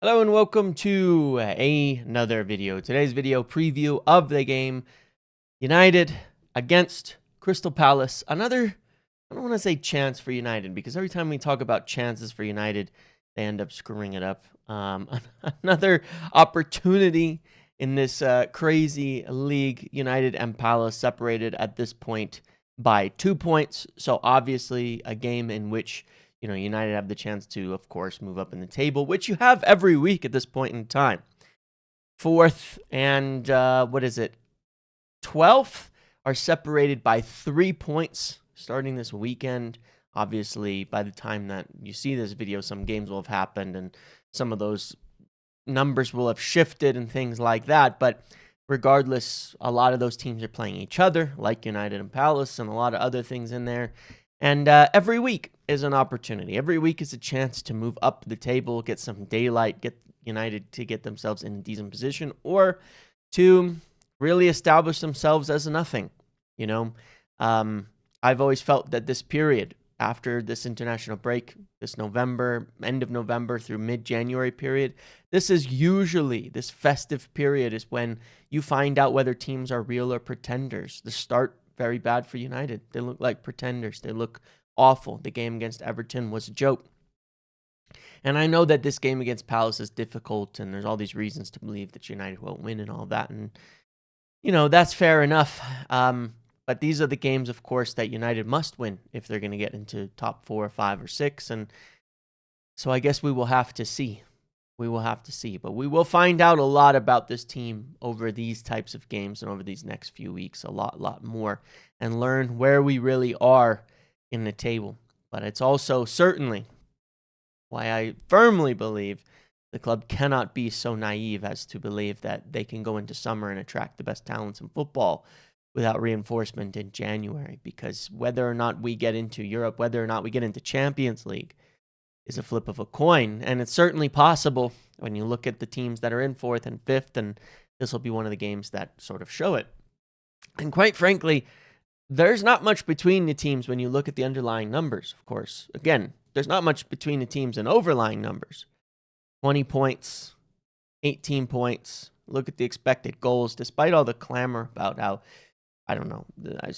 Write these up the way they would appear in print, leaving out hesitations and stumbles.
Hello and welcome to another video. Today's video preview of the game United against Crystal Palace. Another, I don't want to say chance for United because every time we talk about chances for United, they end up screwing it up. Another opportunity in this crazy league. United and Palace separated at this point by 2 points. So obviously a game in which United have the chance to, of course, move up in the table, which you have every week at this point in time. Fourth and, 12th are separated by 3 points starting this weekend. Obviously, by the time that you see this video, some games will have happened and some of those numbers will have shifted and things like that. But regardless, a lot of those teams are playing each other, like United and Palace, and a lot of other things in there. And every week is an opportunity. Every week is a chance to move up the table, get some daylight, get United to get themselves in a decent position, or to really establish themselves as a nothing. You know, I've always felt that this period after this international break, this November, end of November through mid-January period, this is usually, this festive period is when you find out whether teams are real or pretenders. The start, very bad for United. They look like pretenders. They look awful. The game against Everton was a joke. And I know that this game against Palace is difficult, and there's all these reasons to believe that United won't win and all that. And, that's fair enough. But these are the games, of course, that United must win if they're going to get into top 4 or 5 or 6. And so I guess we will have to see. We will have to see. But we will find out a lot about this team over these types of games and over these next few weeks, a lot more, and learn where we really are in the table. But it's also certainly why I firmly believe the club cannot be so naive as to believe that they can go into summer and attract the best talents in football without reinforcement in January. Because whether or not we get into Europe, whether or not we get into Champions League, is a flip of a coin. And it's certainly possible when you look at the teams that are in 4th and 5th, and this will be one of the games that sort of show it. And quite frankly, there's not much between the teams when you look at the underlying numbers, of course. Again, there's not much between the teams in overlying numbers. 20 points, 18 points. Look at the expected goals, despite all the clamor about how, I don't know,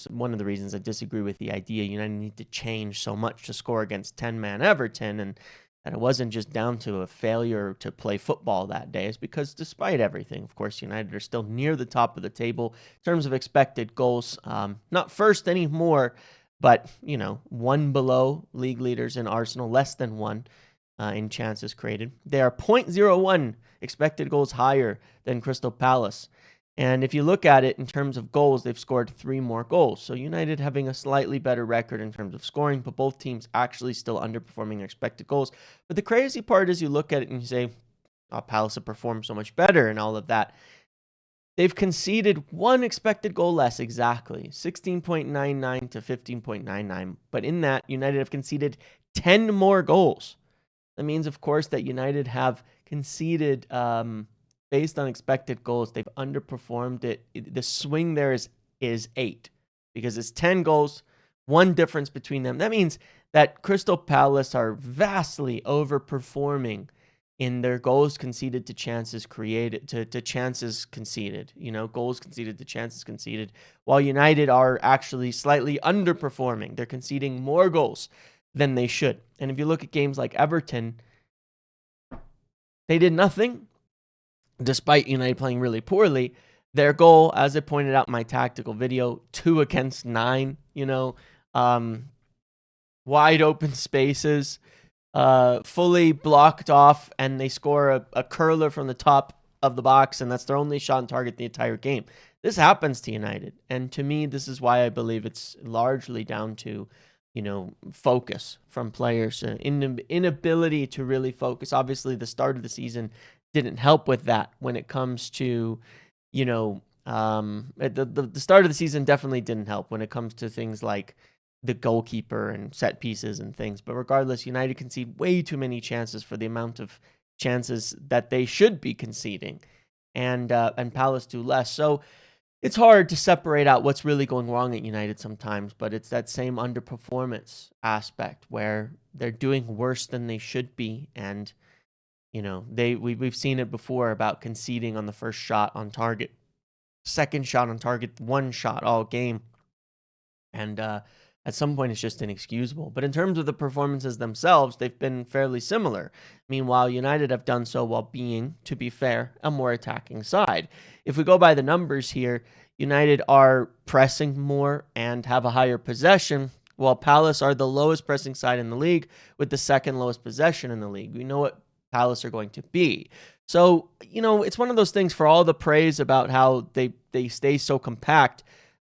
one of the reasons I disagree with the idea United need to change so much to score against 10-man Everton, and that it wasn't just down to a failure to play football that day, is because despite everything, of course, United are still near the top of the table in terms of expected goals. Not first anymore, but, one below league leaders in Arsenal, less than one in chances created. They are 0.01 expected goals higher than Crystal Palace. And if you look at it in terms of goals, they've scored 3 more goals. So United having a slightly better record in terms of scoring, but both teams actually still underperforming their expected goals. But the crazy part is you look at it and you say, oh, Palace have performed so much better and all of that. They've conceded 1 expected goal less, exactly, 16.99 to 15.99. But in that, United have conceded 10 more goals. That means, of course, that United have conceded based on expected goals. They've underperformed it. The swing there is 8 because it's 10 goals, 1 difference between them. That means that Crystal Palace are vastly overperforming in their goals conceded to chances created, to chances conceded. Goals conceded to chances conceded, while United are actually slightly underperforming. They're conceding more goals than they should. And if you look at games like Everton, they did nothing, despite United playing really poorly. Their goal, as I pointed out in my tactical video, 2 against 9, wide open spaces, fully blocked off, and they score a curler from the top of the box, and that's their only shot on target the entire game. This happens to United, and to me, this is why I believe it's largely down to focus from players, inability to really focus. Obviously, the start of the season didn't help with that when it comes to, the start of the season definitely didn't help when it comes to things like the goalkeeper and set pieces and things. But regardless, United concede way too many chances for the amount of chances that they should be conceding, and Palace do less. So it's hard to separate out what's really going wrong at United sometimes, but it's that same underperformance aspect where they're doing worse than they should be. And We've seen it before about conceding on the first shot on target, second shot on target, one shot all game. And at some point, it's just inexcusable. But in terms of the performances themselves, they've been fairly similar. Meanwhile, United have done so while being, to be fair, a more attacking side. If we go by the numbers here, United are pressing more and have a higher possession, while Palace are the lowest pressing side in the league with the second lowest possession in the league. We know what Palace are going to be. So, it's one of those things, for all the praise about how they stay so compact.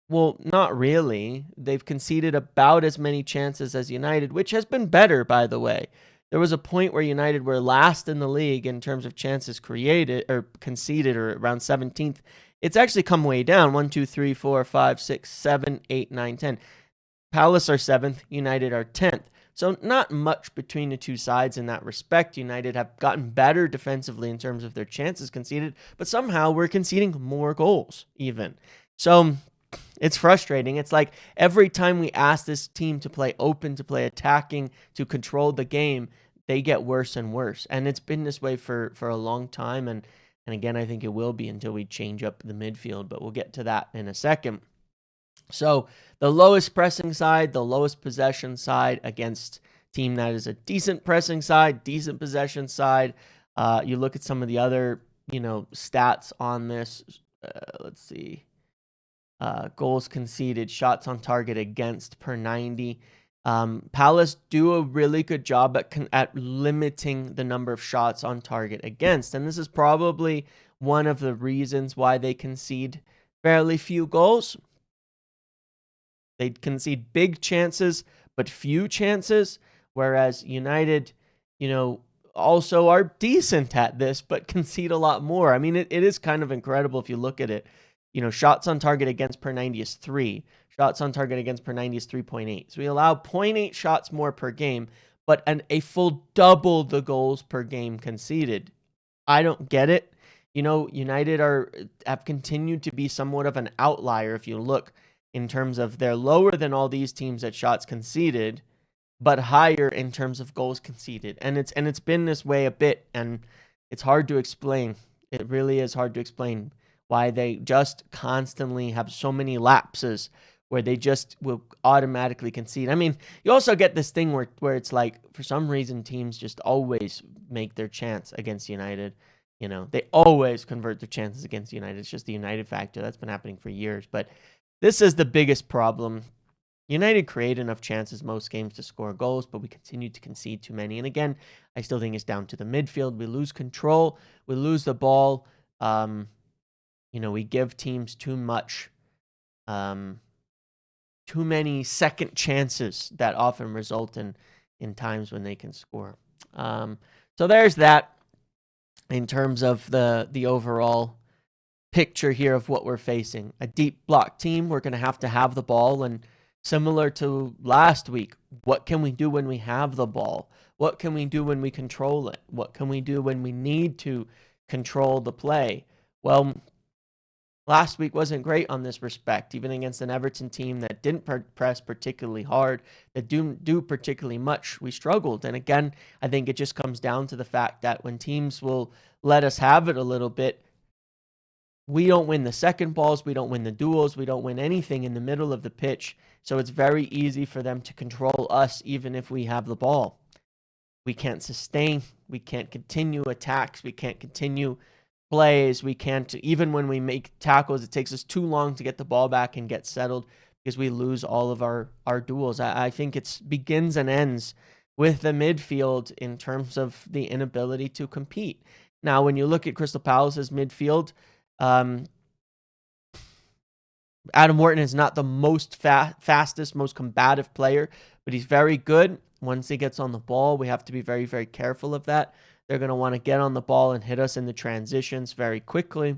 Well, not really. They've conceded about as many chances as United, which has been better, by the way. There was a point where United were last in the league in terms of chances created or conceded, or around 17th. It's actually come way down. 1, 2, 3, 4, 5, 6, 7, 8, 9, 10. Palace are 7th, United are 10th. So not much between the two sides in that respect. United have gotten better defensively in terms of their chances conceded, but somehow we're conceding more goals even. So it's frustrating. It's like every time we ask this team to play open, to play attacking, to control the game, they get worse and worse. And it's been this way for a long time. And again, I think it will be until we change up the midfield, but we'll get to that in a second. So the lowest pressing side, the lowest possession side against team that is a decent pressing side, decent possession side. You look at some of the other, stats on this. Let's see. Goals conceded, shots on target against per 90. Palace do a really good job at limiting the number of shots on target against. And this is probably one of the reasons why they concede fairly few goals. They concede big chances, but few chances, whereas United, also are decent at this, but concede a lot more. I mean, it is kind of incredible if you look at it. Shots on target against per 90 is 3. Shots on target against per 90 is 3.8. So we allow 0.8 shots more per game, but a full double the goals per game conceded. I don't get it. United have continued to be somewhat of an outlier if you look in terms of they're lower than all these teams at shots conceded, but higher in terms of goals conceded. And it's been this way a bit, and it's hard to explain. It really is hard to explain why they just constantly have so many lapses where they just will automatically concede. I mean, you also get this thing where it's like, for some reason, teams just always make their chance against United. They always convert their chances against United. It's just the United factor. That's been happening for years. But this is the biggest problem. United create enough chances most games to score goals, but we continue to concede too many. And again, I still think it's down to the midfield. We lose control. We lose the ball. We give teams too many second chances that often result in times when they can score. So there's that in terms of the overall picture here of what we're facing. A deep block team, we're going to have the ball, and similar to last week, what can we do when we have the ball? What can we do when we control it? What can we do when we need to control the play? Well, last week wasn't great on this respect, even against an Everton team that didn't press particularly hard, that do particularly much. We struggled. And again, I think it just comes down to the fact that when teams will let us have it a little bit, we don't win the second balls, we don't win the duels, we don't win anything in the middle of the pitch. So it's very easy for them to control us even if we have the ball. We can't sustain, we can't continue attacks, we can't continue plays, we can't, even when we make tackles, it takes us too long to get the ball back and get settled because we lose all of our duels. I think it begins and ends with the midfield in terms of the inability to compete. Now, when you look at Crystal Palace's midfield, Adam Wharton is not the most fastest, most combative player, but he's very good. Once he gets on the ball, we have to be very, very careful of that. They're going to want to get on the ball and hit us in the transitions very quickly.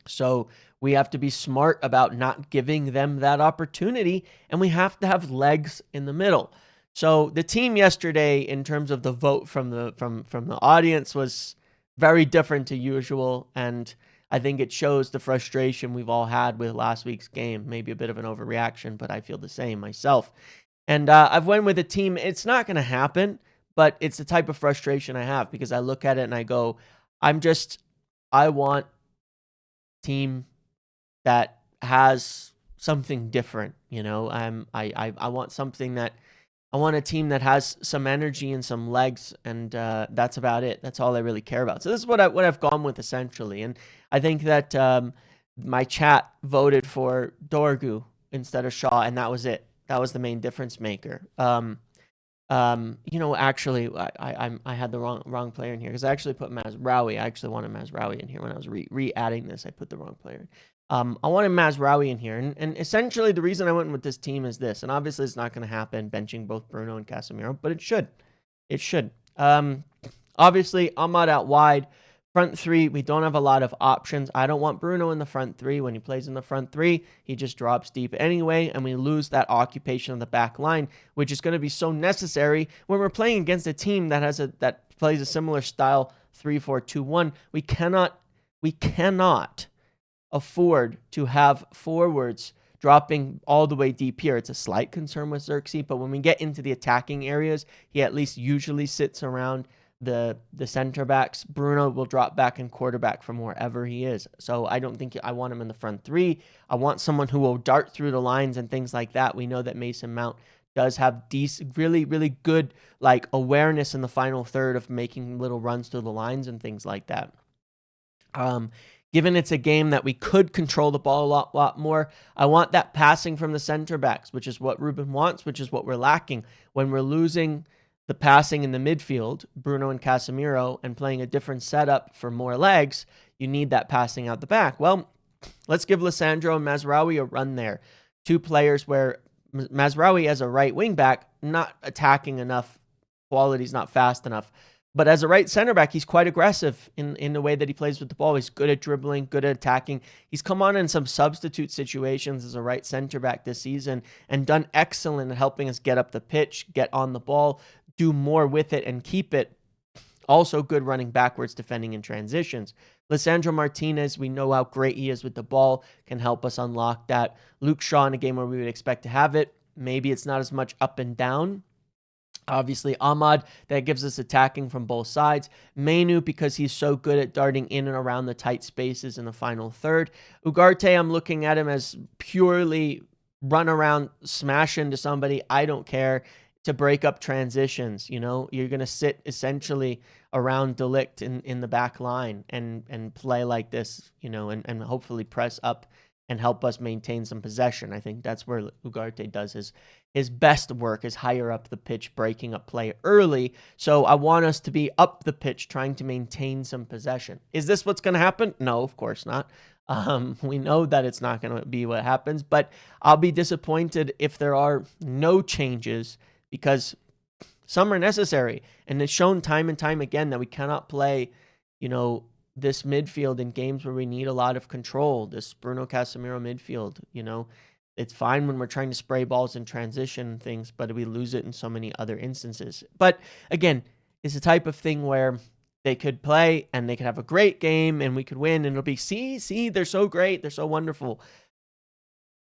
So we have to be smart about not giving them that opportunity, and we have to have legs in the middle. So the team yesterday, in terms of the vote from the audience, was very different to usual, and I think it shows the frustration we've all had with last week's game. Maybe a bit of an overreaction, but I feel the same myself. And I've went with a team. It's not going to happen, but it's the type of frustration I have because I look at it and I go, I want team that has something different, I want something that I want a team that has some energy and some legs, and that's about it. That's all I really care about. So this is what I've gone with essentially, and I think that my chat voted for Dorgu instead of Shaw, and that was it. That was the main difference maker. Actually, I had the wrong player in here because I actually put Mazraoui. I actually wanted Mazraoui in here when I was re-adding this. I put the wrong player. I wanted Mazraoui in here, and essentially the reason I went with this team is this, and obviously it's not going to happen benching both Bruno and Casemiro, but it should. It should. Obviously Ahmad out wide. Front three, we don't have a lot of options. I don't want Bruno in the front three. When he plays in the front three, he just drops deep anyway, and we lose that occupation of the back line, which is going to be so necessary when we're playing against a team that plays a similar style 3-4-2-1. We cannot afford to have forwards dropping all the way deep here. It's a slight concern with Xerxes, but when we get into the attacking areas, he at least usually sits around the center backs. Bruno will drop back and quarterback from wherever he is. So I don't think I want him in the front three. I want someone who will dart through the lines and things like that. We know that Mason Mount does have decent, really, really good awareness in the final third of making little runs through the lines and things like that. Given it's a game that we could control the ball a lot more, I want that passing from the center backs, which is what Ruben wants, which is what we're lacking. When we're losing the passing in the midfield, Bruno and Casemiro, and playing a different setup for more legs, you need that passing out the back. Well, let's give Lissandro and Mazraoui a run there. Two players where Mazraoui as a right wing back, not attacking enough, quality's not fast enough. But as a right center back, he's quite aggressive in the way that he plays with the ball. He's good at dribbling, good at attacking. He's come on in some substitute situations as a right center back this season and done excellent at helping us get up the pitch, get on the ball, do more with it, and keep it. Also good running backwards, defending in transitions. Lissandro Martinez, we know how great he is with the ball, can help us unlock that. Luke Shaw in a game where we would expect to have it. Maybe it's not as much up and down. Obviously, Ahmad, that gives us attacking from both sides. Mainu, because he's so good at darting in and around the tight spaces in the final third. Ugarte, I'm looking at him as purely run around, smash into somebody. I don't care. To break up transitions, you're going to sit essentially around De Ligt in the back line and play like this, and hopefully press up and help us maintain some possession. I think that's where Ugarte does his best work, is higher up the pitch, breaking up play early. So I want us to be up the pitch, trying to maintain some possession. Is this what's going to happen? No, of course not. We know that it's not going to be what happens, but I'll be disappointed if there are no changes, because some are necessary. And it's shown time and time again that we cannot play, this midfield in games where we need a lot of control. This Bruno Casemiro midfield, it's fine when we're trying to spray balls in transition things, but we lose it in so many other instances. But again, it's the type of thing where they could play and they could have a great game and we could win, and it'll be, see, they're so great, they're so wonderful.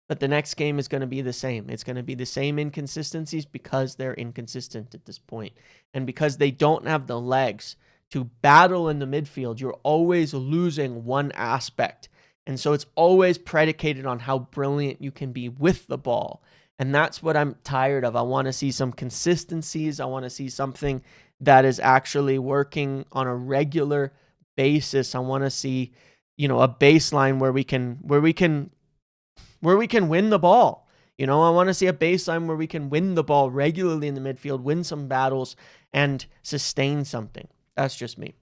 But the next game is going to be the same. It's going to be the same inconsistencies because they're inconsistent at this point. And because they don't have the legs to battle in the midfield, you're always losing one aspect. And so it's always predicated on how brilliant you can be with the ball. And that's what I'm tired of. I want to see some consistencies. I want to see something that is actually working on a regular basis. I want to see, a baseline where we can win the ball. I want to see a baseline where we can win the ball regularly in the midfield, win some battles, and sustain something. That's just me.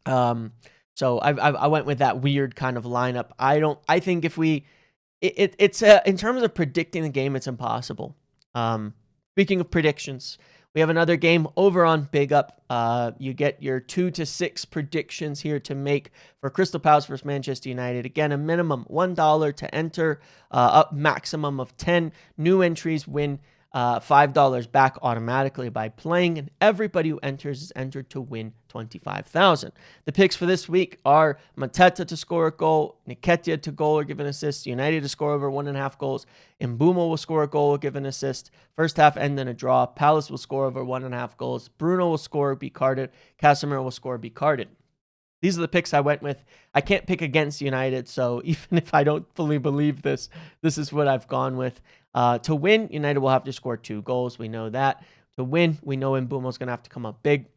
So I went with that weird kind of lineup. I think if it's in terms of predicting the game, it's impossible. Speaking of predictions, we have another game over on Big Up. You get your 2 to 6 predictions here to make for Crystal Palace versus Manchester United. Again, a minimum $1 to enter, up maximum of 10. New entries win $5 back automatically by playing, and everybody who enters is entered to win $25,000. The picks for this week are Mateta to score a goal, Nketiah to goal or give an assist, United to score over 1.5 goals, Mbeumo will score a goal or give an assist, first half end in a draw, Palace will score over 1.5 goals, Bruno will score or be carded, Casemiro will score or be carded. These are the picks I went with. I can't pick against United, so even if I don't fully believe this, this is what I've gone with. To win, United will have to score 2 goals. We know that. To win, we know Mbeumo's going to have to come up big.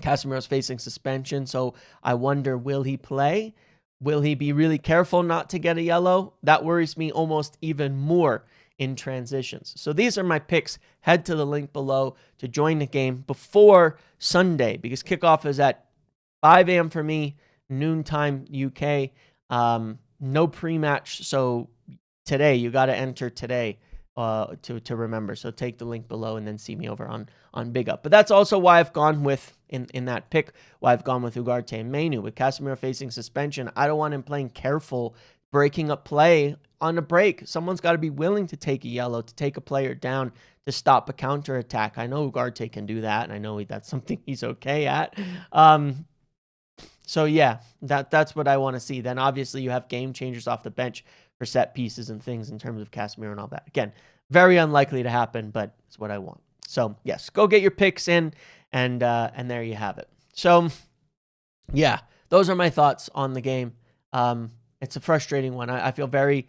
Casemiro's facing suspension, so I wonder, will he play? Will he be really careful not to get a yellow? That worries me almost even more in transitions. So these are my picks. Head to the link below to join the game before Sunday, because kickoff is at 5 a.m. for me, noontime UK. No pre-match, so today you got to enter today to remember. So take the link below and then see me over on Big Up. But that's also why I've gone with in that pick. Why I've gone with Ugarte and Mainu. With Casemiro facing suspension, I don't want him playing careful, breaking up play on a break. Someone's got to be willing to take a yellow, to take a player down, to stop a counterattack. I know Ugarte can do that, and I know that's something he's okay at. So yeah, that's what I want to see. Then obviously you have game changers off the bench for set pieces and things in terms of Casemiro and all that. Again, very unlikely to happen, but it's what I want. So yes, go get your picks in, and there you have it. So yeah, those are my thoughts on the game. It's a frustrating one. I feel very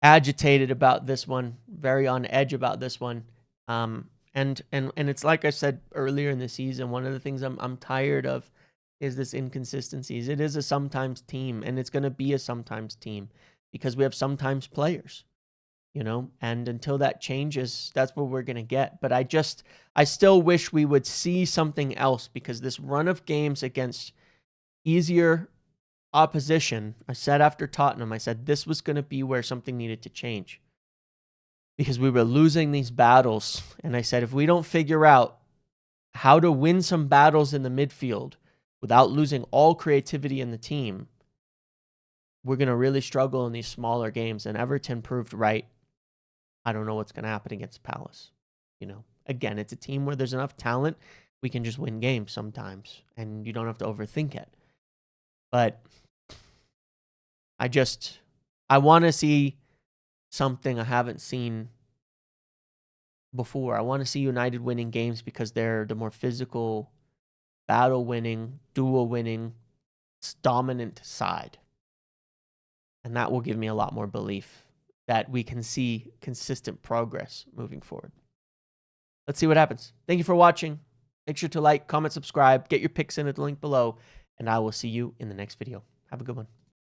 agitated about this one, very on edge about this one. And it's like I said earlier in the season, one of the things I'm tired of is this inconsistencies. It is a sometimes team, and it's going to be a sometimes team because we have sometimes players, and until that changes, that's what we're going to get. But I still wish we would see something else, because this run of games against easier opposition, I said after Tottenham, I said this was going to be where something needed to change, because we were losing these battles. And I said, if we don't figure out how to win some battles in the midfield without losing all creativity in the team, we're going to really struggle in these smaller games. And Everton proved right. I don't know what's going to happen against Palace. Again, it's a team where there's enough talent. We can just win games sometimes, and you don't have to overthink it. But I want to see something I haven't seen before. I want to see United winning games because they're the more physical, battle-winning, duel-winning, dominant side. And that will give me a lot more belief that we can see consistent progress moving forward. Let's see what happens. Thank you for watching. Make sure to like, comment, subscribe, get your picks in at the link below, and I will see you in the next video. Have a good one.